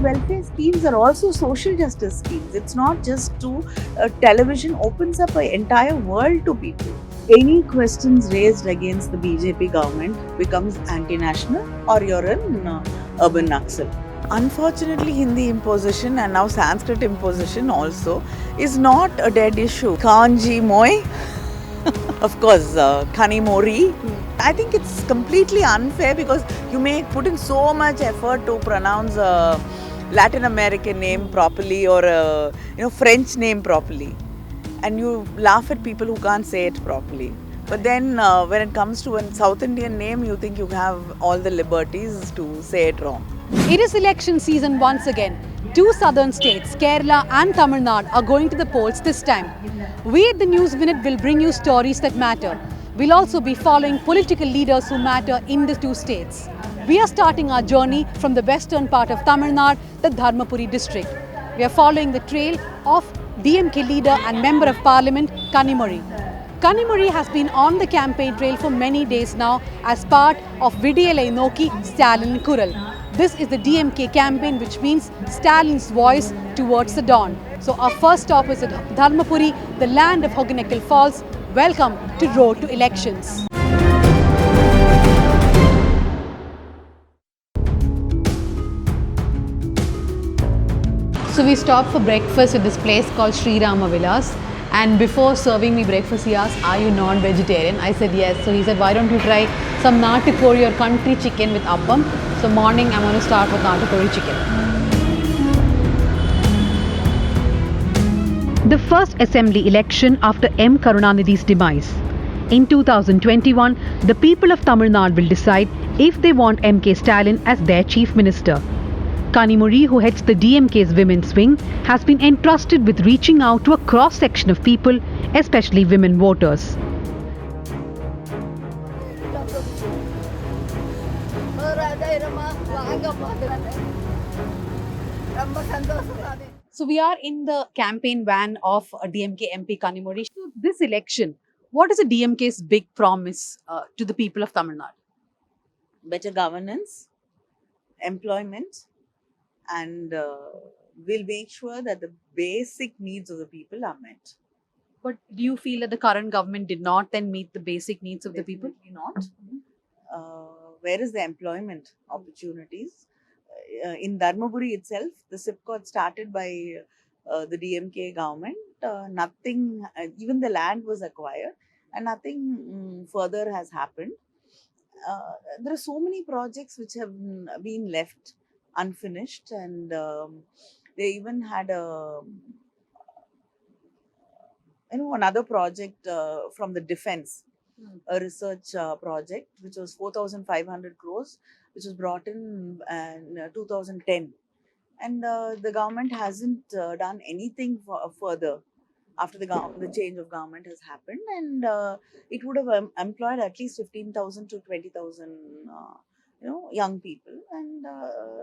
welfare schemes are also social justice schemes. It's not just to television opens up an entire world to people. Any questions raised against the BJP government becomes anti-national or you're an urban Naxal. Unfortunately, Hindi imposition and now Sanskrit imposition also is not a dead issue. Kanji Moi, of course, Khani Mori. I think it's completely unfair because you may put in so much effort to pronounce a Latin American name properly or a French name properly, and you laugh at people who can't say it properly. But then when it comes to a South Indian name, you think you have all the liberties to say it wrong. It is election season once again. Two southern states, Kerala and Tamil Nadu, are going to the polls this time. We at the News Minute will bring you stories that matter. We'll also be following political leaders who matter in the two states. We are starting our journey from the western part of Tamil Nadu, the Dharmapuri district. We are following the trail of DMK leader and Member of Parliament, Kanimozhi. Kanimozhi has been on the campaign trail for many days now as part of Vidiyalai Noki Stalin Kural. This is the DMK campaign, which means Stalin's voice towards the dawn. So our first stop is at Dharmapuri, the land of Hogeneckal Falls. Welcome to Road to Elections. So we stopped for breakfast at this place called Sri Rama Vilas. And before serving me breakfast, he asked, "Are you non-vegetarian?" I said yes. So he said, "Why don't you try some Natukori or country chicken with appam?" So morning, I'm going to start with Natukori chicken. The first assembly election after M. Karunanidhi's demise. In 2021, the people of Tamil Nadu will decide if they want MK Stalin as their chief minister. Kanimozhi, who heads the DMK's women's wing, has been entrusted with reaching out to a cross-section of people, especially women voters. So we are in the campaign van of DMK MP Kanimozhi. So this election, what is the DMK's big promise to the people of Tamil Nadu? Better governance, employment, and we'll make sure that the basic needs of the people are met. But do you feel that the current government did not then meet the basic needs of the people? Definitely not. Where is the employment opportunities? In Dharmapuri itself, the SIPCOT started by the DMK government. Nothing, even the land was acquired, and nothing further has happened. There are so many projects which have been left unfinished, and they even had another project from the defense, a research project which was 4,500 crores, which was brought in 2010, and the government hasn't done anything further after the change of government has happened, and it would have employed at least 15,000 to 20,000 young people, and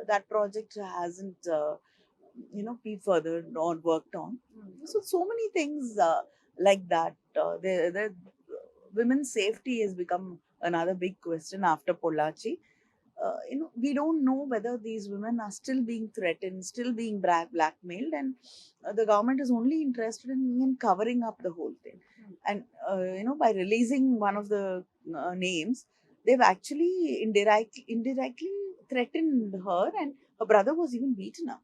that project hasn't been further or worked on. So many things like that. The women's safety has become another big question after Pollachi. We don't know whether these women are still being threatened, still being blackmailed, and the government is only interested in covering up the whole thing. And by releasing one of the names, they've actually indirectly threatened her, and her brother was even beaten up.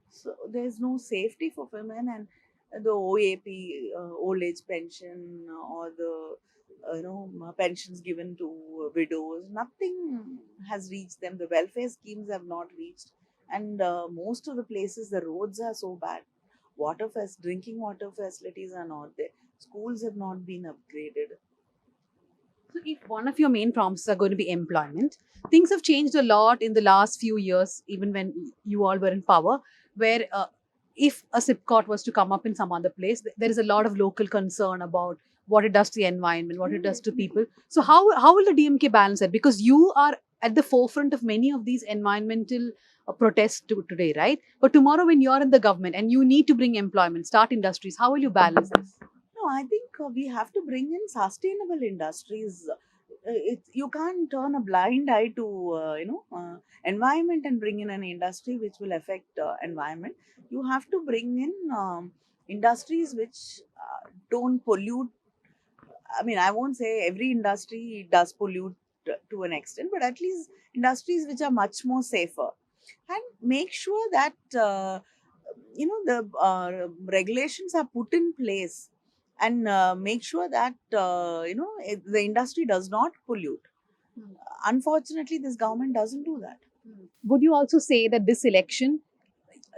So there's no safety for women, and the OAP, old age pension, or the pensions given to widows, nothing has reached them. The welfare schemes have not reached, and most of the places the roads are so bad. Drinking water facilities are not there. Schools have not been upgraded. So if one of your main promises are going to be employment, things have changed a lot in the last few years, even when you all were in power, where if a SIPCOT was to come up in some other place, there is a lot of local concern about what it does to the environment, what it does to people. So how will the DMK balance that? Because you are at the forefront of many of these environmental protests today, right? But tomorrow when you're in the government and you need to bring employment, start industries, how will you balance this? No, I think we have to bring in sustainable industries. you can't turn a blind eye to environment and bring in an industry which will affect environment. You have to bring in industries which don't pollute. I mean, I won't say every industry does pollute to an extent, but at least industries which are much more safer, and make sure that the regulations are put in place, and make sure that the industry does not pollute. Unfortunately, this government doesn't do that. Would you also say that this election,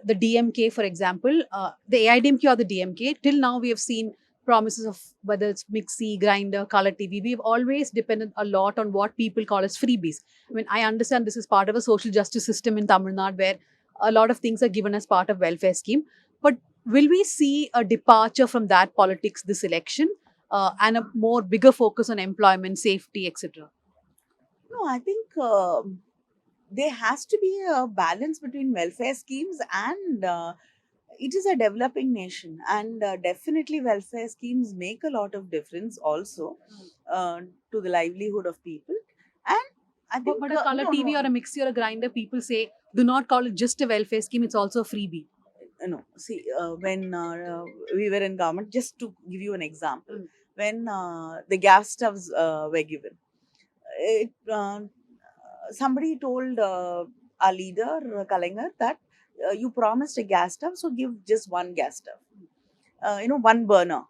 the DMK, for example, the AIDMK or the DMK, till now we have seen promises of whether it's Mixi, Grinder, Color TV. We've always depended a lot on what people call as freebies. I mean, I understand this is part of a social justice system in Tamil Nadu where a lot of things are given as part of welfare scheme. But will we see a departure from that politics this election and a more bigger focus on employment, safety, etc.? No, I think there has to be a balance between welfare schemes and it is a developing nation, and definitely welfare schemes make a lot of difference also uh, to the livelihood of people. And I think But a Color no, TV no, or a Mixi or a Grinder, people say, do not call it just a welfare scheme, it's also a freebie. no. See, when we were in government, just to give you an example, when the gas stoves were given, it, somebody told our leader, Kalangar, that you promised a gas stove, so give just one gas stove, one burner.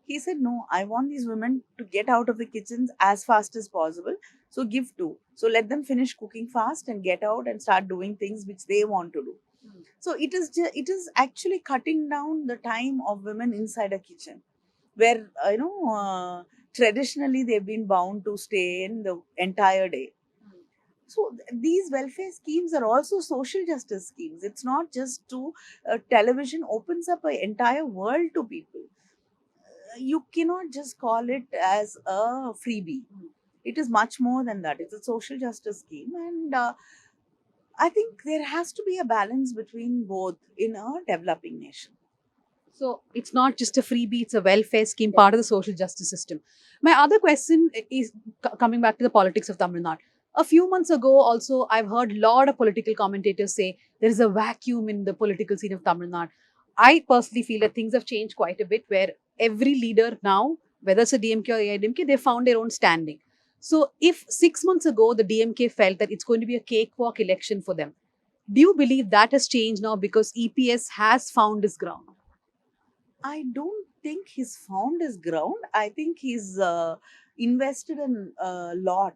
He said, no, I want these women to get out of the kitchens as fast as possible. So give two. So let them finish cooking fast and get out and start doing things which they want to do. So it is actually cutting down the time of women inside a kitchen, where traditionally they've been bound to stay in the entire day. So these welfare schemes are also social justice schemes. It's not just to television opens up an entire world to people. You cannot just call it as a freebie. It is much more than that. It's a social justice scheme, and I think there has to be a balance between both in a developing nation. So it's not just a freebie, it's a welfare scheme, part of the social justice system. My other question is coming back to the politics of Tamil Nadu. A few months ago, also, I've heard a lot of political commentators say there is a vacuum in the political scene of Tamil Nadu. I personally feel that things have changed quite a bit, where every leader now, whether it's a DMK or AIDMK, they found their own standing. So if 6 months ago the DMK felt that it's going to be a cakewalk election for them, do you believe that has changed now because EPS has found his ground? I don't think he's found his ground. I think he's invested in a lot,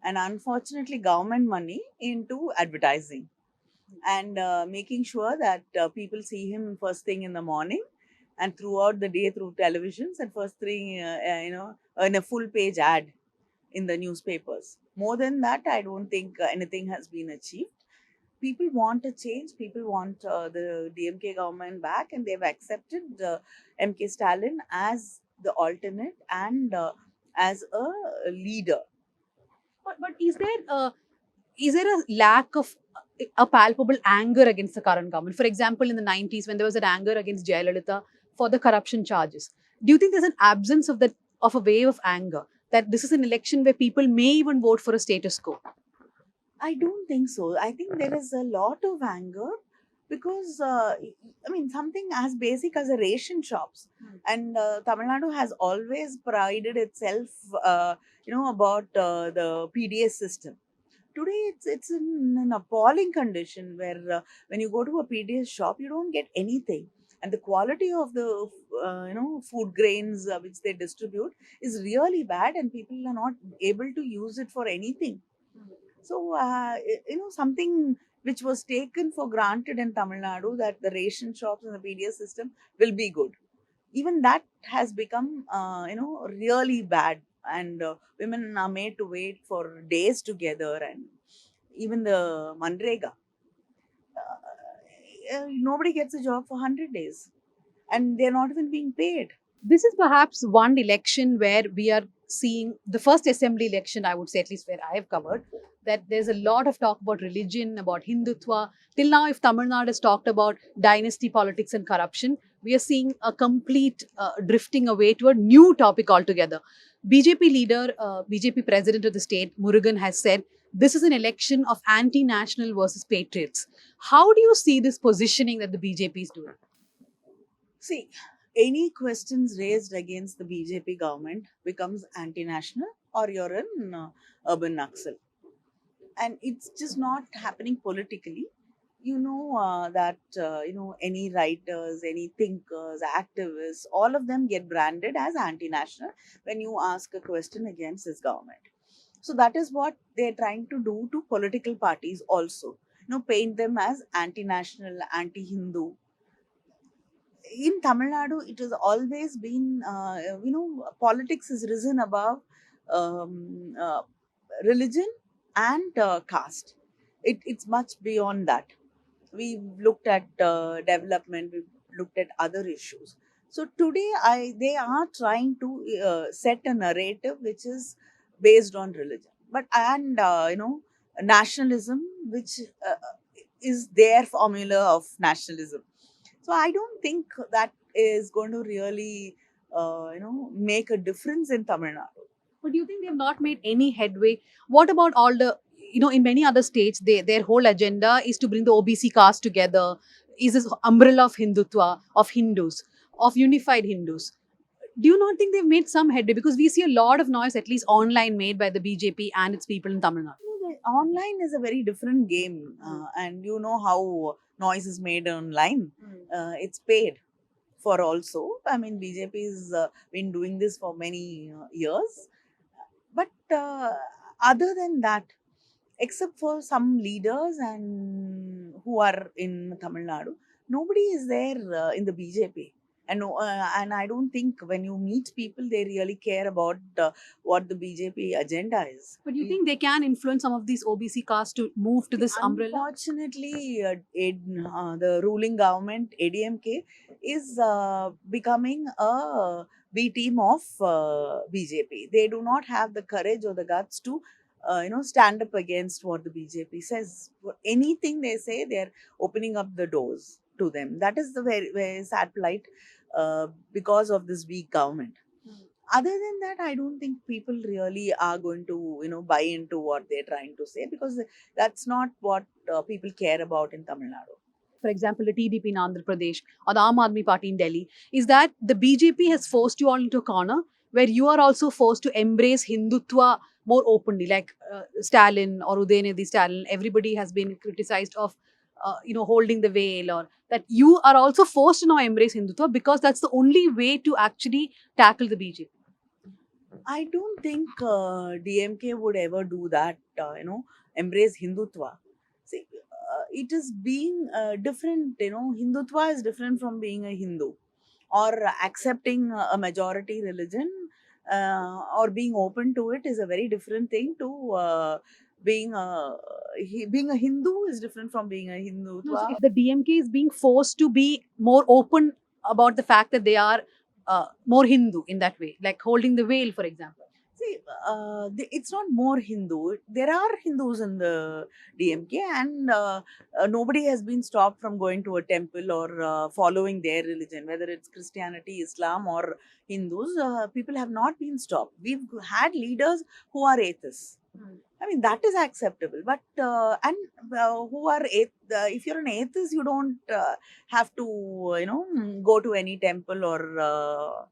and unfortunately, government money into advertising, and making sure that people see him first thing in the morning and throughout the day through televisions, and first thing, in a full page ad in the newspapers. More than that, I don't think anything has been achieved. People want a change. People want the DMK government back, and they've accepted MK Stalin as the alternate and as a leader. But is there a lack of a palpable anger against the current government? For example, in the 90s, when there was an anger against Jayalalitha for the corruption charges, do you think there's an absence of that of a wave of anger that this is an election where people may even vote for a status quo? I don't think so. I think there is a lot of anger because, I mean, something as basic as a ration shops. And Tamil Nadu has always prided itself, about the PDS system. Today, it's in an appalling condition where when you go to a PDS shop, you don't get anything. And the quality of the food grains which they distribute is really bad, and people are not able to use it for anything. So, something which was taken for granted in Tamil Nadu, that the ration shops and the PDS system will be good. Even that has become, really bad. And women are made to wait for days together. And even the Manrega, nobody gets a job for 100 days. And they're not even being paid. This is perhaps one election where we are seeing the first assembly election, I would say, at least where I have covered, that there's a lot of talk about religion, about Hindutva. Till now, if Tamil Nadu has talked about dynasty politics and corruption, we are seeing a complete drifting away to a new topic altogether. BJP leader, BJP president of the state, Murugan, has said this is an election of anti-national versus patriots. How do you see this positioning that the BJP is doing? See, any questions raised against the BJP government becomes anti-national or you're an urban Naxal. And it's just not happening politically. That any writers, any thinkers, activists, all of them get branded as anti-national when you ask a question against this government. So that is what they're trying to do to political parties also. Paint them as anti-national, anti-Hindu. In Tamil Nadu, it has always been, politics has risen above religion and caste. It's much beyond that. We've looked at development, we've looked at other issues. So today, they are trying to set a narrative which is based on religion, but and nationalism, which is their formula of nationalism. So I don't think that is going to really, make a difference in Tamil Nadu. But do you think they have not made any headway? What about all the, in many other states, their whole agenda is to bring the OBC caste together, is this umbrella of Hindutva, of Hindus, of unified Hindus. Do you not think they've made some headway? Because we see a lot of noise, at least online, made by the BJP and its people in Tamil Nadu. The online is a very different game, and you know how noise is made online. It's paid for also. I mean, BJP has been doing this for many years. But other than that, except for some leaders and who are in Tamil Nadu, nobody is there in the BJP. And I don't think when you meet people, they really care about what the BJP agenda is. But you think they can influence some of these OBC castes to move to this umbrella? Unfortunately, the ruling government, ADMK, is becoming a B team of BJP. They do not have the courage or the guts to, stand up against what the BJP says. For anything they say, they're opening up the doors to them. That is the very, very sad plight because of this weak government. Other than that, I don't think people really are going to, buy into what they're trying to say, because that's not what people care about in Tamil Nadu. For example, the TDP in Andhra Pradesh or the Aam Aadmi Party in Delhi, is that the BJP has forced you all into a corner where you are also forced to embrace Hindutva more openly, like Stalin or Udayanidhi Stalin. Everybody has been criticized of, holding the veil, or that you are also forced to now embrace Hindutva because that's the only way to actually tackle the BJP. I don't think DMK would ever do that, embrace Hindutva. See, it is being different, Hindutva is different from being a Hindu, or accepting a majority religion, or being open to it is a very different thing to being a Hindu is different from being a Hindu. No, so if the DMK is being forced to be more open about the fact that they are more Hindu in that way, like holding the veil, for example. See, it's not more Hindu. There are Hindus in the DMK, and nobody has been stopped from going to a temple or following their religion, whether it's Christianity, Islam, or Hindus. People have not been stopped. We've had leaders who are atheists. I mean, that is acceptable. But who are if you're an atheist, you don't have to go to any temple or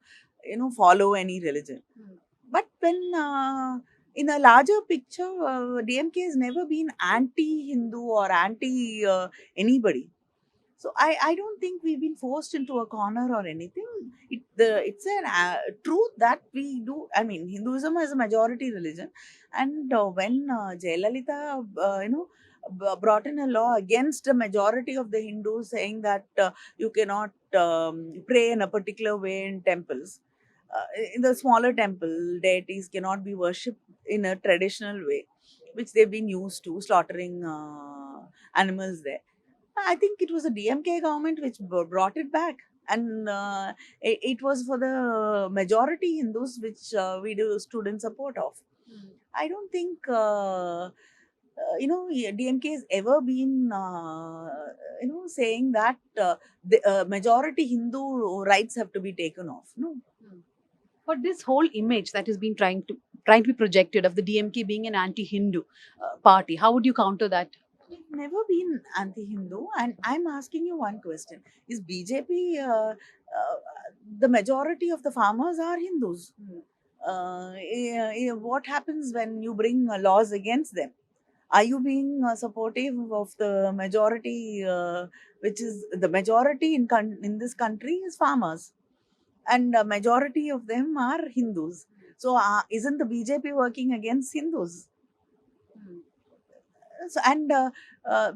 follow any religion. But when in a larger picture, DMK has never been anti-Hindu or anti anybody. So I don't think we've been forced into a corner or anything. It's a truth that we do. I mean, Hinduism is a majority religion, and when Jayalalitha, brought in a law against the majority of the Hindus, saying that you cannot pray in a particular way in temples. In the smaller temple, deities cannot be worshipped in a traditional way, which they've been used to, slaughtering animals there. I think it was a DMK government which brought it back, and it was for the majority Hindus, which we stood in support of. I don't think DMK has ever been saying that the majority Hindu rights have to be taken off. No. But this whole image that has been trying to be projected of the DMK being an anti-Hindu party, how would you counter that? We've never been anti-Hindu, and I'm asking you one question: is BJP the majority of the farmers are Hindus? What happens when you bring laws against them? Are you being supportive of the majority, which is the majority in this country is farmers, and a majority of them are Hindus. So, isn't the BJP working against Hindus? So, and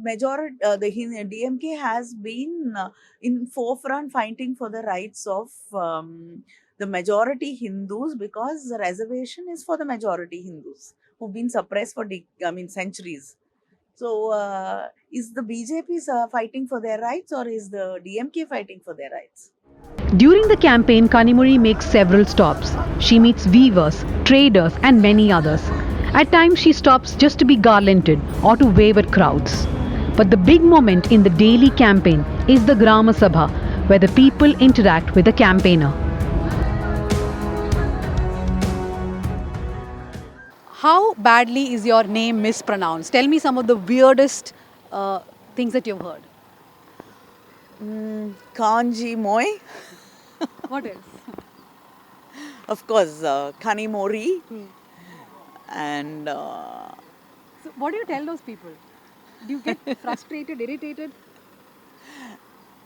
majority DMK has been in forefront fighting for the rights of the majority Hindus, because the reservation is for the majority Hindus who've been suppressed for centuries. So, is the BJP fighting for their rights, or is the DMK fighting for their rights? During the campaign, Kanimuri makes several stops. She meets weavers, traders, and many others. At times, she stops just to be garlanded or to wave at crowds. But the big moment in the daily campaign is the Grama Sabha, where the people interact with the campaigner. How badly is your name mispronounced? Tell me some of the weirdest things that you've heard. Kanji Moy, What else? of course, Kanimori, and So what do you tell those people? Do you get frustrated, irritated?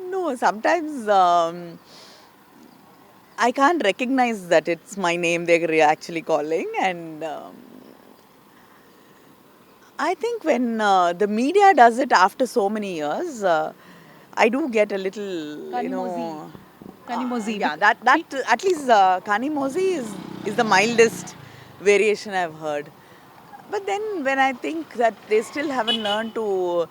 no, sometimes I can't recognize that it's my name they're actually calling, and I think when the media does it after so many years, I do get a little, Kanimozi. yeah, that at least Kanimozi is the mildest variation I've heard. But then when I think that they still haven't learned to,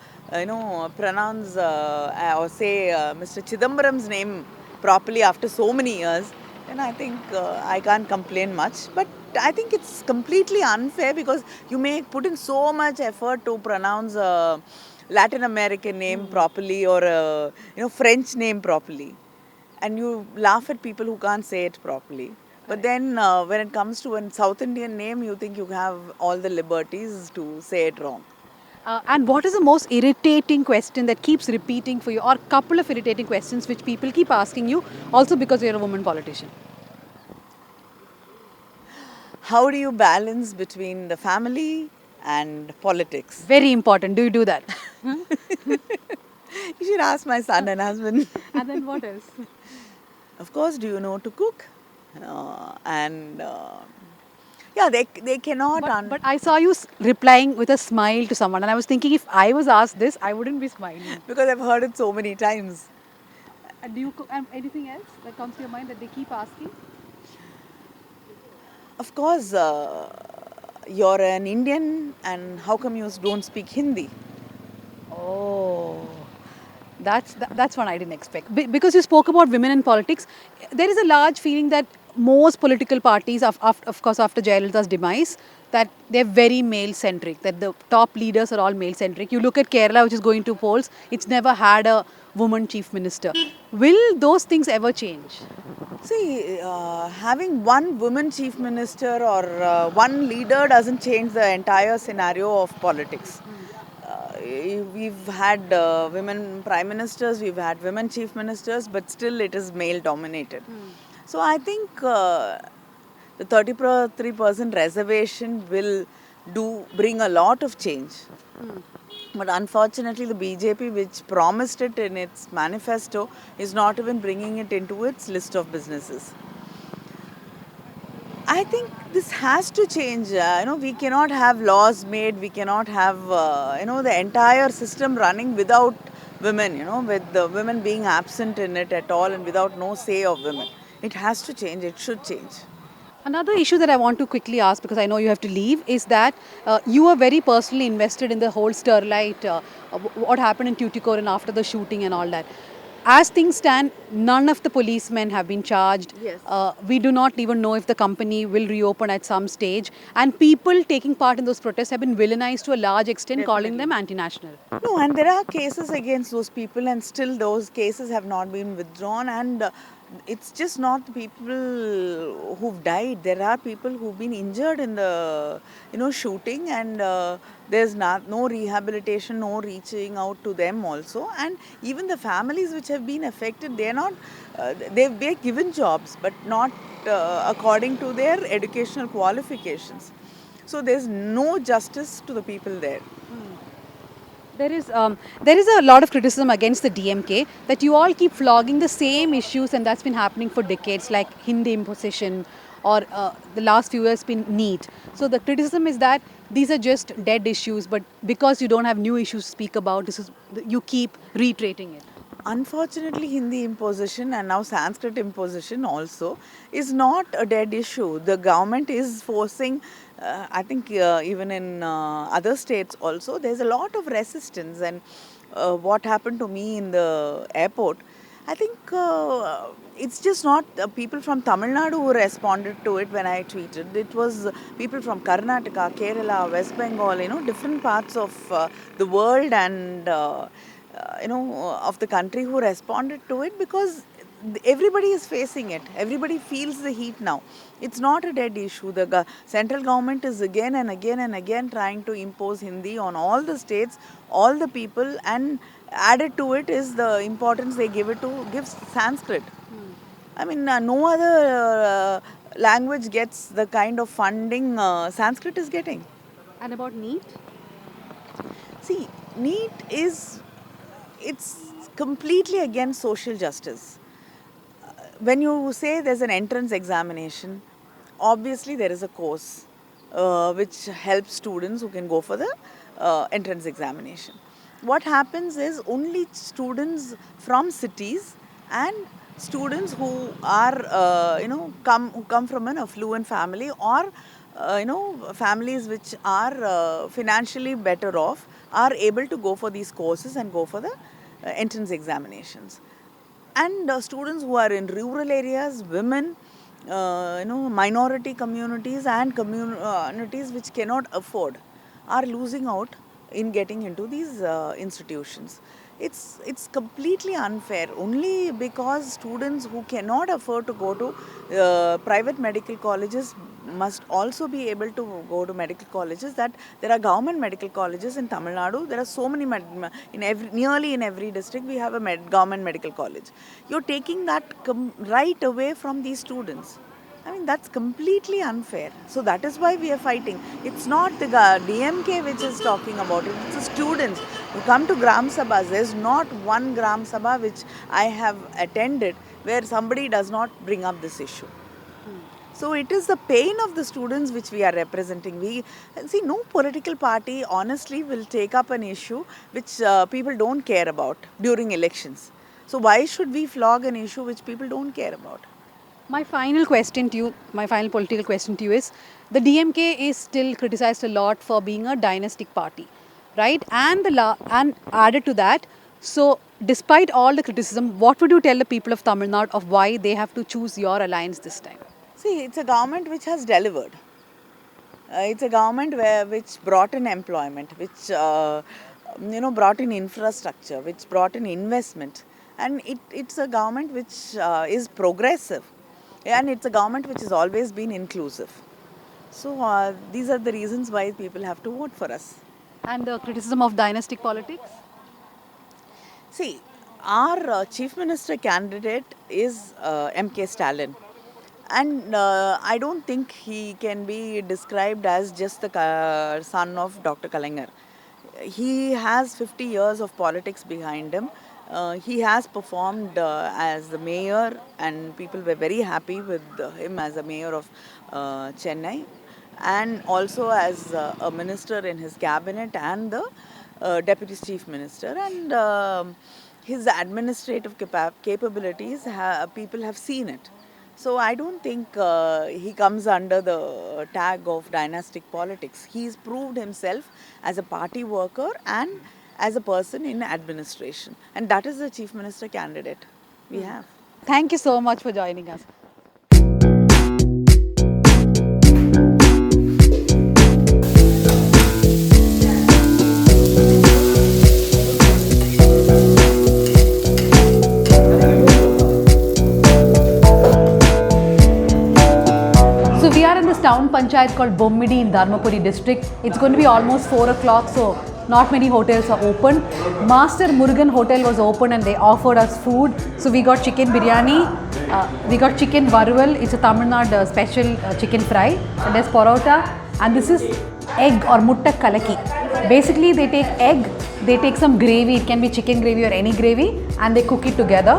pronounce or say Mr. Chidambaram's name properly after so many years, then I think I can't complain much. But I think it's completely unfair, because you may put in so much effort to pronounce a Latin American name properly, or a French name properly, and you laugh at people who can't say it properly. But then when it comes to a South Indian name, you think you have all the liberties to say it wrong. And what is the most irritating question that keeps repeating for you, or couple of irritating questions which people keep asking you, also because you're a woman politician? How do you balance between the family and politics? Very important. Do you do that? You should ask my son and husband. And then what else? Of course, do you know to cook? And yeah, they cannot. But I saw you replying with a smile to someone, and I was thinking if I was asked this, I wouldn't be smiling. Because I've heard it so many times. And do you anything else that comes to your mind that they keep asking? Of course, you're an Indian, and how come you don't speak Hindi? Oh, that's one I didn't expect. Because you spoke about women in politics, there is a large feeling that most political parties, of course, after Jayalalitha's demise, that they're very male-centric, that the top leaders are all male-centric. You look at Kerala, which is going to polls, it's never had a woman chief minister. Will those things ever change? See, having one woman chief minister or one leader doesn't change the entire scenario of politics. We've had women prime ministers, we've had women chief ministers, but still it is male dominated. So I think the 33% reservation will bring a lot of change. But unfortunately, the BJP, which promised it in its manifesto, is not even bringing it into its list of businesses. I think this has to change. We cannot have laws made. We cannot have, the entire system running without women. With the women being absent in it at all, and without no say of women. It has to change. It should change. Another issue that I want to quickly ask, because I know you have to leave, is that you were very personally invested in the whole Sterlite, what happened in Tuticorin after the shooting and all that. As things stand, none of the policemen have been charged. Yes. We do not even know if the company will reopen at some stage. And people taking part in those protests have been villainized to a large extent, calling them anti-national. No, and there are cases against those people, and still those cases have not been withdrawn. And it's just not the people who've died. There are people who've been injured in the shooting, and there's no rehabilitation, no reaching out to them also. And even the families which have been affected, they're not they're given jobs, but not according to their educational qualifications. So there's no justice to the people there. There is a lot of criticism against the DMK that you all keep flogging the same issues, and that's been happening for decades, like Hindi imposition or the last few years been NEET. So the criticism is that these are just dead issues, but because you don't have new issues to speak about, you keep reiterating it. Unfortunately, Hindi imposition and now Sanskrit imposition also is not a dead issue. The government is forcing, I think even in other states also, there's a lot of resistance. And what happened to me in the airport, I think it's just not people from Tamil Nadu who responded to it when I tweeted. It was people from Karnataka, Kerala, West Bengal, different parts of the world and of the country who responded to it, because everybody is facing it. Everybody feels the heat now. It's not a dead issue. The central government is again and again and again trying to impose Hindi on all the states, all the people, and added to it is the importance they give Sanskrit. I mean, no other language gets the kind of funding Sanskrit is getting. And about NEET? See, NEET it's completely against social justice. When you say there's an entrance examination, obviously there is a course which helps students who can go for the entrance examination. What happens is only students from cities and students who are come from an affluent family, or families which are financially better off, are able to go for these courses and go for the entrance examinations. And students who are in rural areas, women, minority communities and communities which cannot afford, are losing out in getting into these institutions. It's completely unfair. Only because students who cannot afford to go to private medical colleges must also be able to go to medical colleges, that there are government medical colleges in Tamil Nadu. There are so many, nearly in every district we have a government medical college. You're taking that right away from these students. I mean, that's completely unfair. So that is why we are fighting. It's not the DMK which is talking about it. It's the students who come to Gram Sabhas. There's not one Gram Sabha which I have attended where somebody does not bring up this issue. So it is the pain of the students which we are representing. We see, no political party honestly will take up an issue which people don't care about during elections. So why should we flog an issue which people don't care about? My final question to you, my final political question to you is, the DMK is still criticized a lot for being a dynastic party, right? And and added to that, so despite all the criticism, what would you tell the people of Tamil Nadu of why they have to choose your alliance this time? See, it's a government which has delivered. It's a government which brought in employment, which brought in infrastructure, which brought in investment, and it's a government which is progressive, and it's a government which has always been inclusive. So these are the reasons why people have to vote for us. And the criticism of dynastic politics? See, our Chief Minister candidate is M.K. Stalin. And I don't think he can be described as just the son of Dr. Kalaignar. He has 50 years of politics behind him. He has performed as the mayor, and people were very happy with him as a mayor of Chennai, and also as a minister in his cabinet and the deputy chief minister. And his administrative capabilities, people have seen it. So I don't think he comes under the tag of dynastic politics. He's proved himself as a party worker and as a person in administration. And that is the Chief Minister candidate we have. Thank you so much for joining us. panchayat called Bommidi in Dharmapuri district. It's going to be almost 4 o'clock, so not many hotels are open. Master Murugan Hotel was open and they offered us food. So we got chicken biryani, we got chicken varuval, it's a Tamil Nadu special chicken fry, and there's parota, and this is egg or mutta kalaki. Basically they take egg, they take some gravy, it can be chicken gravy or any gravy, and they cook it together.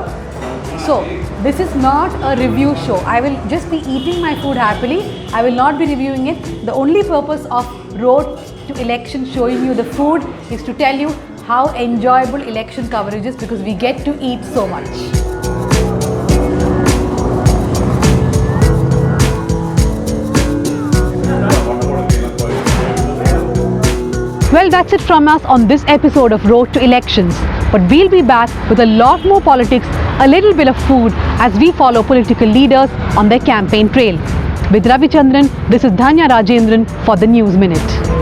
So this is not a review show. I will just be eating my food happily. I will not be reviewing it. The only purpose of Road to Election showing you the food is to tell you how enjoyable election coverage is, because we get to eat so much. Well, that's it from us on this episode of Road to Elections. But we'll be back with a lot more politics, a little bit of food as we follow political leaders on their campaign trail. With Ravi Chandran, this is Dhanya Rajendran for the News Minute.